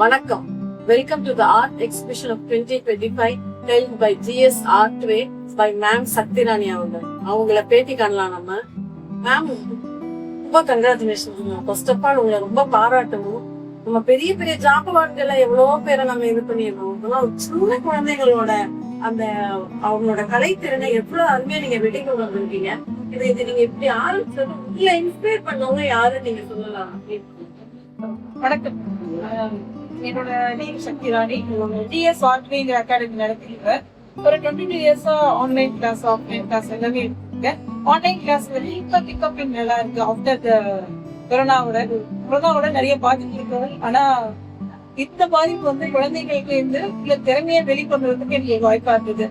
வணக்கம். Welcome to the art exhibition of 2025 held by GS Artway by Ma'am சக்திராணி அவங்கள பேட்டி காணலாம். மேம் ரொம்ப கங்க்ராச்சுலேஷன். ஃபர்ஸ்ட் ஆஃப் ஆல் உங்களை ரொம்ப பாராட்டணும். நம்ம பெரிய பெரிய ஜாப் வாழ்க்கையில எவ்வளவோ பேரை நம்ம இது பண்ணிடணும். அதெல்லாம் சின்ன குழந்தைகளோட அந்த அவங்களோட கலைத்திறனை எவ்வளவு அருமையா நீங்க வெளிக்கொண்டு வந்திருக்கீங்க. இது நீங்க இப்படி ஆரம்பிச்சது உங்களை இன்ஸ்பயர் பண்ணவங்க யாரு நீங்க சொல்லலாம்? வணக்கம், என்னோட name Sakthirani. TS Artway academy நடத்திருக்கேன். ஒரு 22 இயர்ஸா ஆன்லைன் கிளாஸ் ஆஃப்லைன் கிளாஸ் எல்லாமே எடுத்துருக்கேன். ஆன்லைன் கிளாஸ் இப்ப பிக்கப் நல்லா இருக்கு. ஆஃப்டர் த கொரோனாவோட நிறைய பாதிப்பு இருக்கு. ஆனா இந்த பாதிப்பு வந்து குழந்தைகளுக்கு இருந்து இல்ல திறமையை வெளிக்கொண்டுறதுக்கு எனக்கு வாய்ப்பா இருந்தது.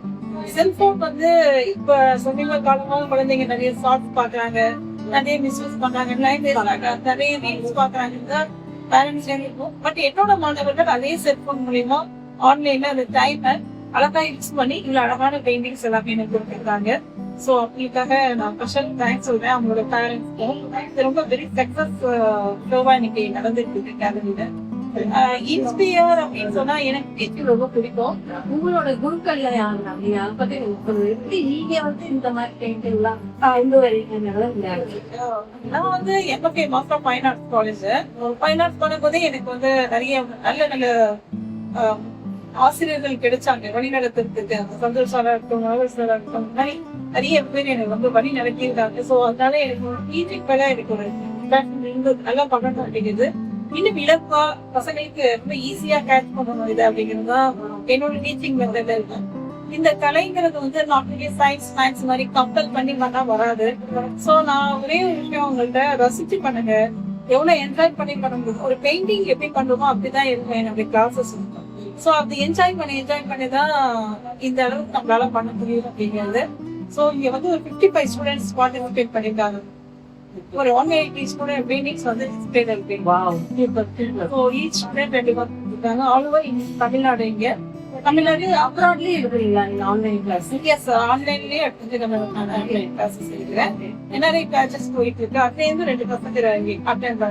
செல்போன் வந்து இப்ப சமீப காலமாக குழந்தைங்க நிறைய ஷார்ட்ஸ் பாக்குறாங்க, நிறைய மிஸ்யூஸ் பண்றாங்க, நிறைய ரீல்ஸ் பாக்குறாங்க பேரண்ட்ஸ் இருக்கும். பட் என்னோட மாணவர்கள் அதே செல்போன் மூலியமா ஆன்லைன்ல அந்த டைமை அழகா யூஸ் பண்ணி இவ்வளவு அழகான பெயிண்டிங்ஸ் எல்லாமே எனக்கு கொடுத்துருக்காங்க. ஸோ அவங்களுக்காக நான் ஸ்பெஷல் தேங்க்ஸ் சொல்றேன். அவங்களோட பேரண்ட்ஸ்க்கும் இது ரொம்ப வெரி சக்சஸ் ஷோவா இன்னைக்கு நடந்துட்டு இருக்கு அகாடமியில. இன்ஸ்பயர் அப்படின்னு சொன்னா எனக்கு டீச்சர் ரொம்ப பிடிக்கும். உங்களோட குருக்கள்ல யாருன்னா நீங்க அதை பத்தி எப்படி நீங்க வந்து இந்த மாதிரி பெயிண்டிங் எல்லாம் கொண்டு வரீங்க? நான் வந்து MFA master of fine arts college fine arts பண்ணும்போதே எனக்கு வந்து நிறைய நல்ல நல்ல ஆசிரியர்கள் கிடைச்சாங்க வழி நடத்துறதுக்கு. சந்தோஷ் சாரா இருக்கட்டும், மனோகர் சாரா இருக்கட்டும், நிறைய பேர் எனக்கு வந்து வழி நடத்திருக்காங்க. ஸோ அதனால எனக்கு ஒரு டீச்சிங் மேல எனக்கு ஒரு நல்லா பண்ணணும் அப்படிங்கிறது, இன்னும் இலக்கா பசங்களுக்கு ரொம்ப ஈஸியா கேட்ச் பண்ணணும் இது அப்படிங்கிறது தான் என்னோட டீச்சிங் மெத்தட்ல இருக்கு. இந்த கலைங்கிறது வந்து நாட் ஒன்லி சயின்ஸ் மேக்ஸ் மாதிரி கம்பல் பண்ணி பண்ணா வராது. ஸோ நான் ஒரே ஒரு விஷயம் அவங்கள்ட்ட ரசிச்சு பண்ணுங்க, எவ்வளவு என்ஜாய் பண்ணி பண்ண முடியும். ஒரு பெயிண்டிங் எப்படி பண்ணுவோமோ அப்படிதான் இருக்கும் என்னுடைய கிளாஸஸ். ஸோ அப்படி என்ஜாய் பண்ணி தான் இந்த அளவுக்கு நம்மளால பண்ண முடியும் அப்படிங்கிறது. ஸோ இங்க வந்து ஒரு 55 ஸ்டூடெண்ட்ஸ் பார்ட்டிசிபேட் பண்ணிருக்காங்க. ஒரு 180 ஸ்டூடெண்ட் பெயிண்டிங்ஸ் வந்து டிஸ்பிளேல இருக்கு. ஸோ ஈச் ஸ்டூடெண்ட் 2 மார்க் கொடுத்தாங்க. All over Tamil Nadu. இங்க தமிழ்நாடு அப்ராட்லயே எடுக்கிறீங்களா நீங்க ஆன்லைன் கிளாஸ்? எஸ், ஆன்லைன்லயே எடுத்துட்டு நான் ஆன்லைன் கிளாஸஸ் எடுக்கிறேன். நிறைய கிளாஸஸ் போயிட்டு இருக்கு. அதுல இருந்து 2 பசங்க அட்டெண்ட்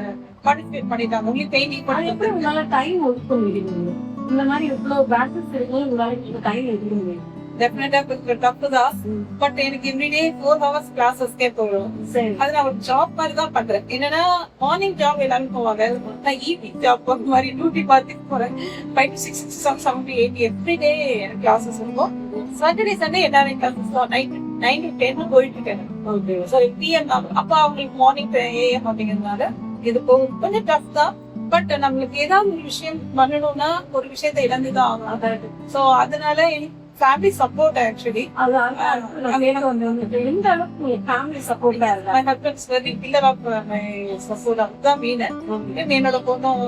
பார்ட்டிசிபேட் பண்ணிட்டாங்க. உங்களுக்கு பெயிண்டிங் பண்ணி எப்படி உங்களால டைம் ஒதுக்க முடியுது? இந்த மாதிரி எவ்வளவு பேட்சஸ் இருக்கு, உங்களால டைம் எடுக்க முடியும்? டெஃபினட்டா கொஞ்சம் டஃப் தான். பட் எனக்கு எவ்ரிடே 4 ஹவர்ஸ் கிளாஸஸ்க்கே போறோம். அது நான் ஒரு ஜாப் மாதிரி தான் பண்றேன். என்னன்னா மார்னிங் ஜாப் எல்லாரும் போவாங்க, நான் ஈவினிங் ஜாப் மாதிரி டியூட்டி பார்த்துட்டு போறேன். 5 to 6, 7 to 8 எவ்ரிடே எனக்கு கிளாஸஸ் இருக்கும். சாட்டர்டே சண்டே எல்லாரும் கிளாஸஸ் 9 to 10 போயிட்டு இருக்கேன். ஸோ பிஎம் அப்ப அவங்களுக்கு மார்னிங் AM அப்படிங்கிறதுனால இது போகும். கொஞ்சம் டஃப் தான். பட் நம்மளுக்கு ஏதாவது ஒரு விஷயம் பண்ணணும்னா ஒரு விஷயத்த இழந்துதான் ஆகும். ஸோ அதனால எனக்கு ஃபேமிலி சப்போர்ட் ஆக்சுவலி எந்த அளவுக்கு ஃபேமிலி சப்போர்ட்டா இருக்கு? My husband's very pillar of my support. அதுதான் மெயின். என்னோட பொண்ணும்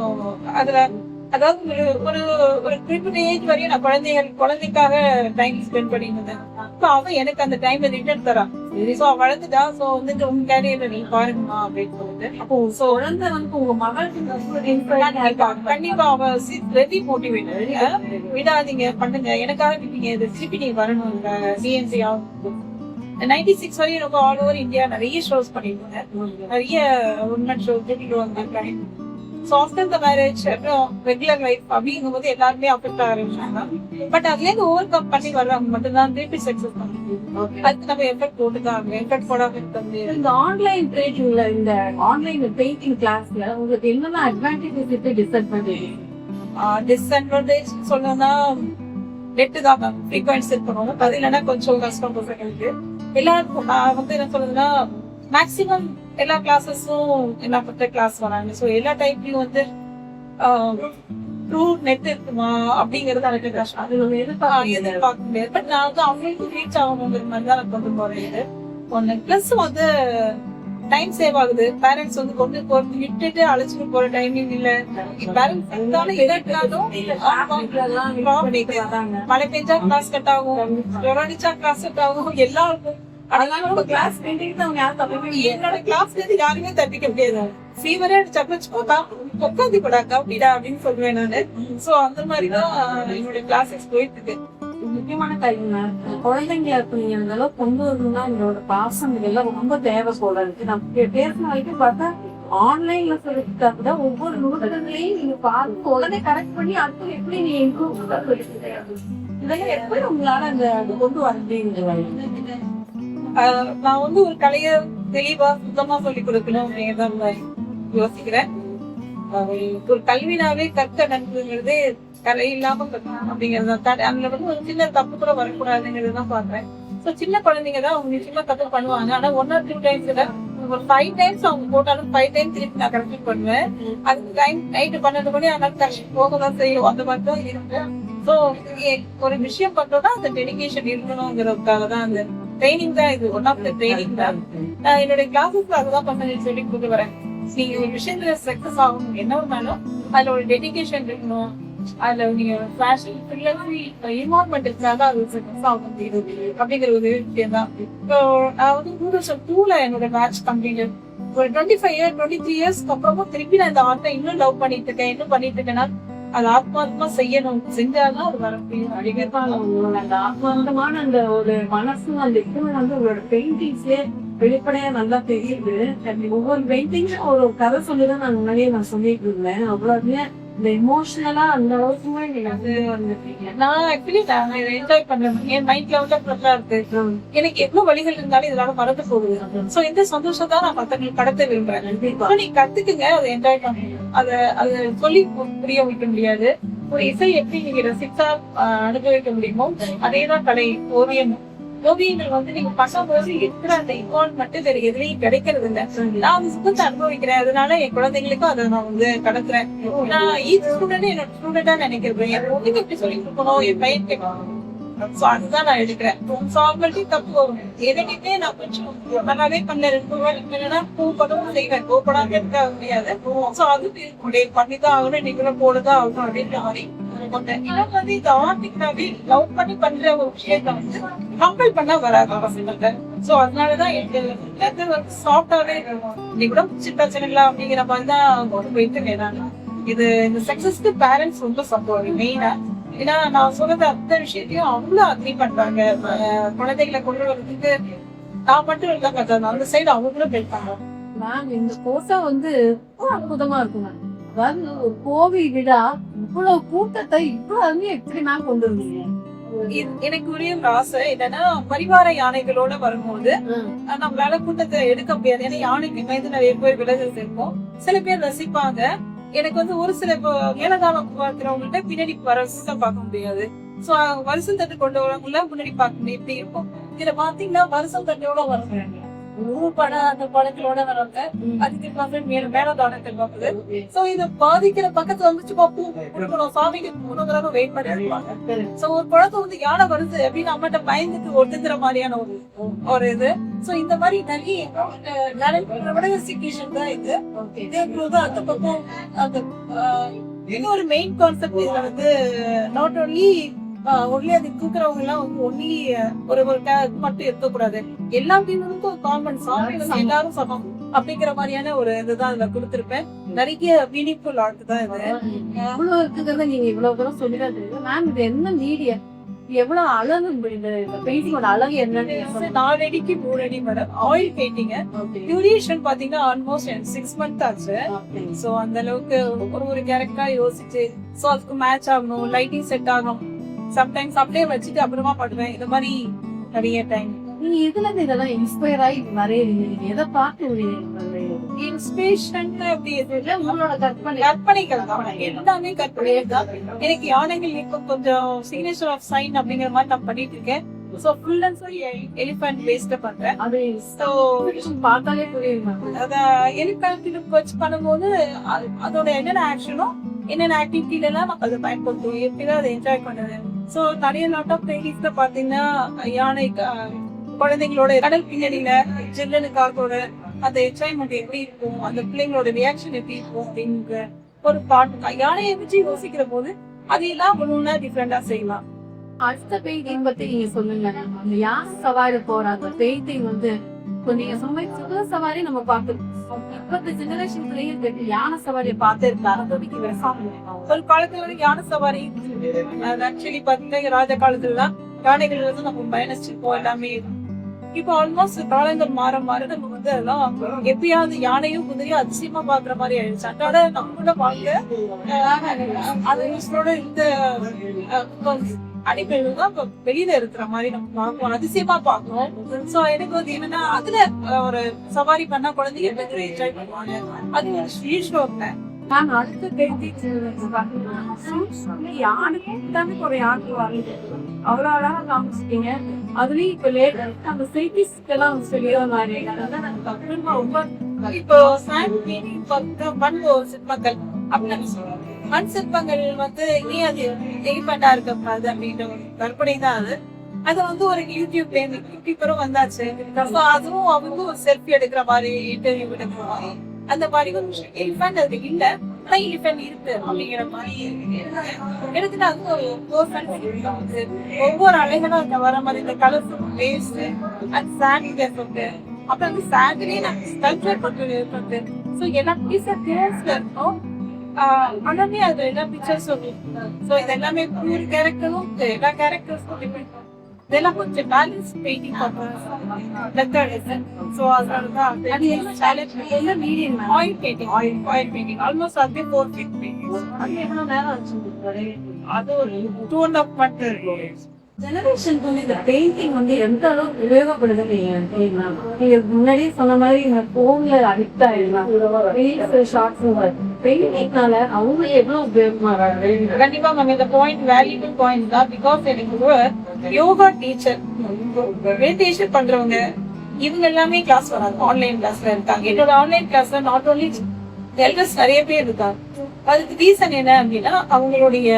அதுல அதாவது ஒரு ஒரு குறிப்பிட்ட ஏஜ் வரையும் நான் குழந்தைக்காக டைம் ஸ்பெண்ட் பண்ணிருந்தேன். இப்போ அவன் எனக்கு அந்த டைம்ல ரிட்டர்ன் தரான். ஸோ வளர்ந்துட்டா. ஸோ வந்துட்டு உங்க கேரியர்ல நீ பாருங்கம்மா அப்படின்னு சொல்லிட்டு. அப்போ குழந்தை வந்து உங்க மகளுக்கு கண்டிப்பா அவ வெரி மோட்டிவேட்டட். விடாதீங்க, பண்ணுங்க, எனக்காக நீங்க இதை திருப்பி நீங்க வரணும். இந்த சிஎன்சி 96 வரையும் ரொம்ப ஆல் ஓவர் இந்தியா நிறைய ஷோஸ் பண்ணிருந்தேன். நிறைய உமன் ஷோ கூட்டிட்டு வந்திருக்கேன். ஸோ ஆஃப்டர் த மேரேஜ் அப்புறம் ரெகுலர் லைஃப் அப்படிங்கும் போது எல்லாருமே அஃபெக்ட் ஆரம்பிச்சாங்க. பட் அதுல இருந்து ஓவர் கம் பண்ணி வர்றவங்க மட்டும்தான் திருப்பி சக்சஸ் பண்ணுவோம். அதுக்கு நம்ம எஃபெக்ட் போட்டுதான் எஃபெக்ட் போடாம இருக்க முடியாது. இந்த ஆன்லைன் ட்ரேடிங்ல இந்த ஆன்லைன் பெயிண்டிங் கிளாஸ்ல உங்களுக்கு என்னென்ன அட்வான்டேஜஸ் இருக்கு, டிஸ்அட்வான்டேஜ்? டிஸ்அட்வான்டேஜ் சொல்லணும்னா நெட்டு தான் மேம். ஃப்ரீக்வன்சி இருக்கணும். அது இல்லைன்னா கொஞ்சம் கஷ்டம் பசங்களுக்கு. எல்லாருக்கும் நான் வந்து என்ன சொல்றதுன்னா மேக்சிமம் எல்லா கிளாஸஸும் எல்லா கிளாஸ் வராங்க. ஸோ எல்லா டைப்லயும் வந்து ட்ரூ நெட் இருக்குமா அப்படிங்கறது எனக்கு கஷ்டம். அது எதிர்பார்க்க முடியாது. பட் நான் வந்து அவங்களுக்கு ரீச் ஆகணுங்கிற மாதிரி தான் நான் கொண்டு போறேன். ஒண்ணு பிளஸ் வந்து டைம் சேவ் ஆகுது. பேரண்ட்ஸ் வந்து கொண்டு போறது விட்டுட்டு அழைச்சிட்டு போற டைமிங் இல்ல. மழை பெஞ்சா கிளாஸ் கட் ஆகும், அடிச்சா கிளாஸ் கட் ஆகும், எல்லாருக்கும். என்னோட கிளாஸ்ல இருந்து யாருமே தப்பிக்க முடியாது. ஃபீவரே சப்பச்சு போட்டா உட்காந்து கூடாக்கா அப்படிடா அப்படின்னு சொல்லுவேன் நானு. சோ அந்த மாதிரிதான் என்னோட கிளாஸஸ் போயிட்டு இருக்கு. முக்கியமான டைம்னா குழந்தைங்கள இருக்கு. நீங்க அந்த அளவுக்கு கொண்டு வரணும்னா எங்களோட பாசம் இதெல்லாம் ரொம்ப தேவை போல இருக்கு. நான் பேசின வரைக்கும் பார்த்தா ஆன்லைன்ல சொல்லிட்டா கூட ஒவ்வொரு நூலகங்களையும் நீங்க பார்த்து உடனே கரெக்ட் பண்ணி அடுத்து எப்படி நீ இம்ப்ரூவ் இதெல்லாம் எப்படி உங்களால அந்த கொண்டு வரீங்க? நான் வந்து ஒரு கலைய தெளிவா சுத்தமா சொல்லி கொடுக்கணும் அப்படிங்கிறத நான் யோசிக்கிறேன். ஒரு கல்வினாவே கற்க நன்மைங்கிறது கலை இல்லாம கற்கணும் அப்படிங்கறது அதுல வந்து ஒரு சின்ன தப்பு கூட வரக்கூடாதுங்கிறது தான் பாக்குறேன். சோ சின்ன குழந்தைங்க தான் அவங்க நிச்சயமா தப்பு பண்ணுவாங்க. ஆனா 1 or 2 times ஒரு 5 times அவங்க போட்டாலும் 5 times திருப்பி நான் கரெக்ட் பண்ணுவேன். அதுக்கு டைம் நைட்டு 12 மணி ஆனாலும் கரெக்ட் போகதான் செய்யும். அந்த மாதிரி தான் இருக்கும். சோ ஒரு விஷயம் பண்றோம்னா அந்த டெடிகேஷன் இருக்கணுங்கிறதுக்காக தான் அந்த ட்ரைனிங் தான். இது ஒன் ஆஃப் த ட்ரைனிங் தான். நான் என்னுடைய கிளாஸஸ்ல அதுதான் பசங்க சொல்லி கொடுத்து வரேன். நீங்க ஒரு விஷயத்துல சக்சஸ் ஆகணும் என்ன இருந்தாலும் அதுல ஒரு டெடிகேஷன் இருக்கணும். அதுல நீங்க ஃபேஷன் இன்வால்மெண்ட்டுக்காக அது சக்சஸ் ஆக முடியுது அப்படிங்கிற ஒரு விஷயம் தான். இப்போ நான் வந்து 2002 என்னோட மேட்ச் கம்ப்ளீட் ஒரு 23 இயர்ஸ்க்கு அப்புறமும் திருப்பி நான் இந்த ஆர்ட்டை இன்னும் லவ் பண்ணிட்டு இருக்கேன். இன்னும் பண்ணிட்டு இருக்கேன்னா அது ஆத்மாத்மா செய்யணும். செஞ்சாதான் அது வர முடியும் அப்படிங்கிறது. அந்த ஆத்மார்த்தமான அந்த ஒரு மனசு அந்த இது வந்து உங்களோட பெயிண்டிங்ஸ்லயே வெளிப்படையா நல்லா தெரியுது. ஒவ்வொரு பெயிண்டிங்ஸும் ஒரு கதை சொல்லிதான் நான் முன்னாடியே நான் சொல்லிட்டு இருந்தேன். அவ்வளவு இந்த எமோஷனலா அந்த அளவுக்குமே நீங்க வந்து வந்துருக்கீங்க. நான் ஆக்சுவலி நான் இதை என்ஜாய் பண்றேன். என் மைண்ட்ல வந்து ப்ளஸ்ஸா இருக்கு. எனக்கு எவ்வளவு வழிகள் இருந்தாலும் இதனால மறந்து போகுது. சோ இந்த சந்தோஷத்தை நான் மத்தவங்களுக்கு கடத்த விரும்புறேன். நீங்க கத்துக்குங்க, அதை என்ஜாய் பண்ணுங்க. அதை சொல்லி புரிய வைக்க முடியாது. ஒரு இசை எப்படி நீங்க ரசிச்சா அனுபவிக்க முடியுமோ அதேதான் கலை ஓவியம். ஓவியங்கள் வந்து நீங்க பண்ணும்போது இருக்கிற அந்த இன்வால்வ்மெண்ட் வேற எதுலையும் கிடைக்கிறது இல்ல. நான் அந்த சுத்தத்தை அனுபவிக்கிறேன். அதனால என் குழந்தைங்களுக்கும் அதை நான் வந்து கடத்துறேன். நான் ஈச் ஸ்டூடெண்ட் என்னோட ஸ்டூடெண்டா நினைக்கிறேன். என் பொண்ணுக்கு எப்படி சொல்லி கொடுக்கணும், என் பையன் கேட்கணும். சோ அதுதான் நான் எடுக்கிறேன். சோ அவங்கள்ட்டையும் தப்பு வரும். எதுலையுமே நான் கொஞ்சம் நல்லாவே பண்ண 2 ரூபாய் இல்லைன்னா பூப்படம் செய்வேன். பூப்படம் எடுக்க முடியாது. சோ அது பண்ணிதான் ஆகணும், இன்னைக்கு போடுதான் ஆகணும் அப்படின்ற மாதிரி இந்த ஆர்டிக்டாவே லவ் பண்ணி பண்ற ஒரு விஷயத்த வந்து கம்பல் பண்ணா வராது பசங்கள்ட்ட. சோ அதனாலதான் எனக்கு வந்து சாஃப்டாவே இன்னைக்கு கூட பிரச்சனைங்களா அப்படிங்கிற மாதிரிதான் கொண்டு போயிட்டு வேணாம். இது இந்த சக்சஸ்க்கு பேரண்ட்ஸ் ரொம்ப சப்போர்ட் மெயினா. ஏன்னா நான் சொல்றது அந்த விஷயத்தையும் அவ்வளவு அக்ரி பண்றாங்க. குழந்தைகளை கொண்டு வரதுக்கு நான் மட்டும் இல்ல கத்தாங்க, அந்த சைடு அவங்களும் போயிட்டாங்க. மேம் இந்த கோசா வந்து அற்புதமா இருக்கும். அதாவது ஒரு கோவில் விழா இவ்வளவு கூட்டத்தை இவ்வளவு எப்படி மேம் கொண்டு வந்தீங்க? எனக்கு ஒரே ஒரு ஆசை என்னன்னா பரிவார யானைகளோட வரும்போது நம்மளால கூட்டத்தை எடுக்க முடியாது. ஏன்னா யானைக்கு மேய்ந்து நிறைய பேர் விலகுகள் இருக்கும். சில பேர் ரசிப்பாங்க. எனக்கு வந்து ஒரு சில மேலதாளம் பார்க்கிறவங்கள்ட்ட பின்னாடி வர கூட்டம் பார்க்க முடியாது. சோ வருஷம் தட்டு கொண்டு வரவங்கள முன்னாடி பார்க்க முடியும். இப்படி இருக்கும். இதுல பாத்தீங்கன்னா வருஷம் தட்டோட வர்றாங்க. படம் அந்த படங்களோட வர்றாங்க. அதுக்கு மேலதாளத்தில் பார்க்குது. சோ இத பாதிக்கிற பக்கத்துல வந்து சும்மா பூ கொடுக்கணும், சாமிக்கு போனதுக்காக வெயிட் பண்ணி இருப்பாங்க. சோ ஒரு குழந்தை வந்து யானை வருது அப்படின்னு அம்மாட்ட பயந்துட்டு ஒட்டுங்கிற மாதிரியான ஒரு இது. சோ இந்த மாதிரி நிறைய சிச்சுவேஷன் தான் இது. அந்த பக்கம் அந்த இன்னொரு மெயின் கான்செப்ட் இதுல வந்து நாட் ஓன்லி ஒன்லி அது தூக்குறவங்க எல்லாம் வந்து ஒன்லி ஒரு மட்டும் இருக்கக்கூடாது. எல்லா டீமுக்கும் ஒரு காமன் சாமி வந்து எல்லாரும் சமம் அப்படிங்கிற மாதிரியான ஒரு இதுதான் அதுல கொடுத்திருப்பேன். நிறைய மீனிங்ஃபுல் ஆர்ட் தான் இது. இவ்வளவு இருக்குங்கிறத நீங்க இவ்வளவு தூரம் சொல்லிதான் தெரியும் மேம். இது என்ன மீடியம், எவ்வளவு அழகு இந்த பெயிண்டிங்கோட அழகு என்னன்னு? 4 அடிக்கு 3 அடி மேடம். ஆயில் பெயிண்டிங் டியூரேஷன் பாத்தீங்கன்னா ஆல்மோஸ்ட் 6 months ஆச்சு. சோ அந்த அளவுக்கு ஒரு கேரக்டரா யோசிச்சு சோ அதுக்கு மேட்ச் ஆகணும், லைட்டிங் செட் ஆகணும். சம்டைம்ஸ் அப்படியே வச்சுட்டு அப்புறமா பண்ணுவேன். இந்த மாதிரி நிறைய டைம். நீங்க இதுல இருந்து இதெல்லாம் இன்ஸ்பயர் ஆகி நிறைய எதை பார்த்து இன்ஸ்பிரேஷன் அப்படி உங்களோட கற்பனைகள் தான். எல்லாமே கற்பனைகள் தான். எனக்கு யானைகள் இப்போ கொஞ்சம் சிக்னேச்சர் ஆஃப் சைன் அப்படிங்கிற மாதிரி நான் பண்ணிட்டு இருக்கேன். So full and full elephant paste பண்றேன். அது சோ பார்த்தாலே புரியுது. அத எலிஃபண்ட் வச்சு பண்ணும்போது அதோட என்னென்ன ஆக்ஷனோ என்னென்ன ஆக்டிவிட்டில எல்லாம் நான் அதை பயன்படுத்துவோம். எப்படிதான் அதை என்ஜாய் பண்ணுவேன். சோ நிறைய லாட் ஆஃப் பெயிண்டிங்ஸ்ல பாத்தீங்கன்னா யானை குழந்தைங்களோட கடல் பின்னணியில ஜில்லுன்னு காக்கோட அந்த என்ஜாய்மெண்ட் எப்படி இருக்கும், அந்த பிள்ளைங்களோட ரியாக்ஷன் எப்படி இருக்கும் அப்படிங்கிற ஒரு பாட்டு யானையை வச்சு யோசிக்கிற போது அதையெல்லாம் ஒண்ணு டிஃப்ரெண்டா செய்யலாம். அடுத்த பெயிண்டிங் பத்தி நீங்க சொல்லுங்க. அந்த யானை சவாரி போற அந்த பெயிண்டிங் வந்து நீங்க சுக சவாரி நம்ம பார்த்துருக்கோம். இப்ப ஜெனரேஷன் யானை சவாரியை பார்த்து ஒரு காலத்துல யானை சவாரி ஆக்சுவலி பாத்தீங்கன்னா ராஜா காலத்துலதான் யானைகள் வந்து நம்ம பயணிச்சிருப்போம். எல்லாமே இப்போ ஆல்மோஸ்ட் காலங்கள் மாற மாற நம்ம வந்து அதெல்லாம் எப்பயாவது யானையும் குதிரையும் அதிசயமா பாக்குற மாதிரி ஆயிடுச்சு. அதனால நம்மளோட வாழ்க்கை அதோட இந்த அடிப்படையில் தான் இப்ப வெளியில இருக்கிற மாதிரி நம்ம பார்க்கணும், அதிசயமா பார்க்கணும். சோ எனக்கு வந்து என்னன்னா அதுல ஒரு சவாரி பண்ணா குழந்தைங்க பெரிய என்ஜாய் பண்ணுவாங்க. அது ஒரு ஷீஷோங்க. நான் அடுத்த பேட்டி யாருக்கு ஒரு யாருக்கு வாங்க அவ்வளோ அழகா காமிச்சிட்டீங்க. அதுலயும் இப்ப லேட் அந்த சைட்டிஸ்ட் எல்லாம் சொல்லியோ மாதிரி ரொம்ப இப்போ மண் சிற்பங்கள் அப்படின்னு சொல்றாங்க. மண் சிற்பங்கள் வந்து ஏன் அது எலிபெண்டா இருக்கக்கூடாது அப்படின்ற ஒரு கற்பனை தான் அது. அது வந்து ஒரு யூடியூபரும் வந்தாச்சு. So அதுவும் அவங்க ஒரு செல்ஃபி எடுக்கிற மாதிரி இன்டர்வியூ எடுக்கிற மாதிரி அந்த மாதிரி ஒரு விஷயம். எலிஃபென்ட் அது இல்ல, ஆனா எலிஃபென்ட் இருக்கு அப்படிங்கிற மாதிரி எடுத்துட்டு அது ஒரு ஒவ்வொரு அலைகளும் அங்க வர மாதிரி இந்த colourful waste and sand effect, அப்புறம் வந்து சாண்ட்லயே நான் ஸ்கல்ப்சர் பண்றது இருக்கு. ஸோ எல்லா பீஸா தேர்ஸ்ல இருக்கும். ஆனாமே அது எல்லா பிக்சர்ஸ் ஸோ இது எல்லாமே ஒரு கேரக்டரும் எல்லா கேரக்டர்ஸும் டிபெண்ட். இதெல்லாம் கொஞ்சம் பேலன்ஸ் பெயிண்டிங் பண்றேன். ஸோ அதனாலதான் ஆயில் பெயிண்டிங் ஆல்மோஸ்ட் அதே 4 feet பெயிண்டிங். அது எவ்வளவு நேரம் ஆச்சு? அது ஒரு 2.5 month இருக்கும். ஜெனரேஷனுக்கு வந்து இந்த பெயிண்டிங் வந்து எந்த அளவுக்கு உபயோகப்படுதுன்னு நீங்க முன்னாடியே சொன்ன மாதிரி இந்த போன்ல அடிக்ட் ஆயிடலாம், ரீல்ஸ் ஷார்ட்ஸ் பெயிண்டிங்னால அவங்க எவ்வளவு உபயோகமா வராங்க. கண்டிப்பா மேம் இந்த பாயிண்ட் வேல்யூபிள் பாயிண்ட் தான். பிகாஸ் எனக்கு ஒரு யோகா டீச்சர் மெடிடேஷன் பண்றவங்க இவங்க எல்லாமே கிளாஸ் வராங்க, ஆன்லைன் கிளாஸ்ல இருக்காங்க. என்னோட ஆன்லைன் கிளாஸ்ல நாட் ஓன்லி எல்டர்ஸ் நிறைய பேர் இருக்காங்க. அதுக்கு ரீசன் என்ன அப்படின்னா அவங்களுடைய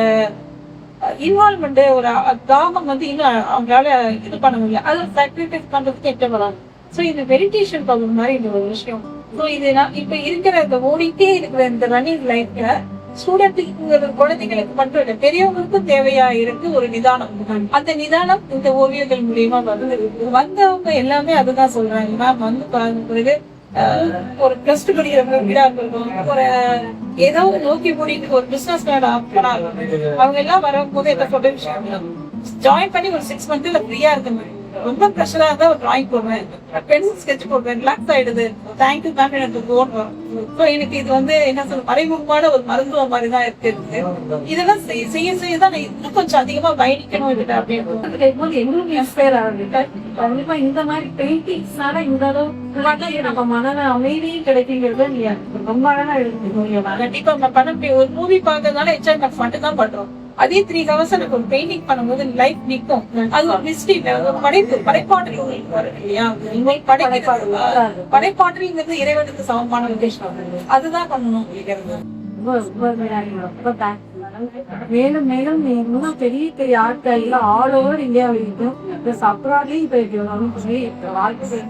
இன்வால்மெண்ட் ஒரு தாகம் வந்து இன்னும் அவங்களால இது பண்ண முடியல, அதை சாக்ரிஃபைஸ் பண்றதுக்கு எட்ட வராங்க. ஸோ இது மெடிடேஷன் ப்ராப்ளம் மாதிரி இந்த ஒரு விஷயம். ஸோ இது இப்ப இருக்கிற இந்த ஓடிட்டே இருக்கிற இந்த ரன்னிங் லைஃப்ல ஸ்டூடெண்ட்டுக்கு குழந்தைகளுக்கு மட்டும் இல்லை பெரியவங்களுக்கும் தேவையா இருக்கு ஒரு நிதானம். அந்த நிதானம் இந்த ஓவியங்கள் மூலியமா வந்தவங்க எல்லாமே அதுதான் சொல்றாங்க. மேம் வந்து பிறகு ஒரு பிளஸ் டூ படிக்கிறவங்க வீடா இருக்கணும், ஒரு ஏதோ நோக்கி மூடிட்டு ஒரு பிசினஸ் மேன் அவங்க எல்லாம் வரும்போது என்ன சொல்ற விஷயம் ஜாயின் பண்ணி ஒரு 6 month ஃப்ரீயா இருக்கணும். ரொம்ப ப்ரெஷரா இருந்தா ஒரு டிராயிங் போடுவேன், பென்சில் ஸ்கெட்ச் போடுவேன், ரிலாக்ஸ் ஆயிடுது. தேங்க்யூ மேம் எனக்கு போன் வரும். ஸோ எனக்கு இது வந்து என்ன சொல்ற மறைமுகமான ஒரு மருத்துவம் மாதிரி தான் இருக்கு. இதெல்லாம் செய்ய செய்யதான் நான் இன்னும் கொஞ்சம் அதிகமா பயணிக்கணும் அப்படின்னு எங்களுக்கு இன்ஸ்பயர் ஆகுது. கண்டிப்பா இந்த மாதிரி பெயிண்டிங்ஸ்னால இந்த அளவு நம்ம மன அமைதியும் கிடைக்குங்கிறது இல்லையா ரொம்ப அழகா இருக்கு. கண்டிப்பா படம் ஒரு மூவி பார்க்கறதுனால என்ஜாய்மெண்ட் மட்டும் தான் பண்றோம். அதே 3 hours எனக்கு ஒரு பெயிண்டிங் பண்ணும்போது லைஃப் நிற்கும். அது ஒரு மிஸ்ட்ரி, ஒரு படைப்பாற்றல் உங்களுக்கு வரும் இல்லையா. படைப்பாற்றல்ங்கிறது இறைவனுக்கு சமமான விஷயம், அதுதான் பண்ணணும். மேலும் மேலும் இன்னும் பெரிய பெரிய ஆட்கள் ஆல் ஓவர் இந்தியாவில் இருக்கும் அப்ராட்லயும் இப்ப வாழ்க்கை.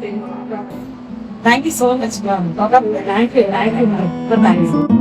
Thank you so much ma'am. Thank you.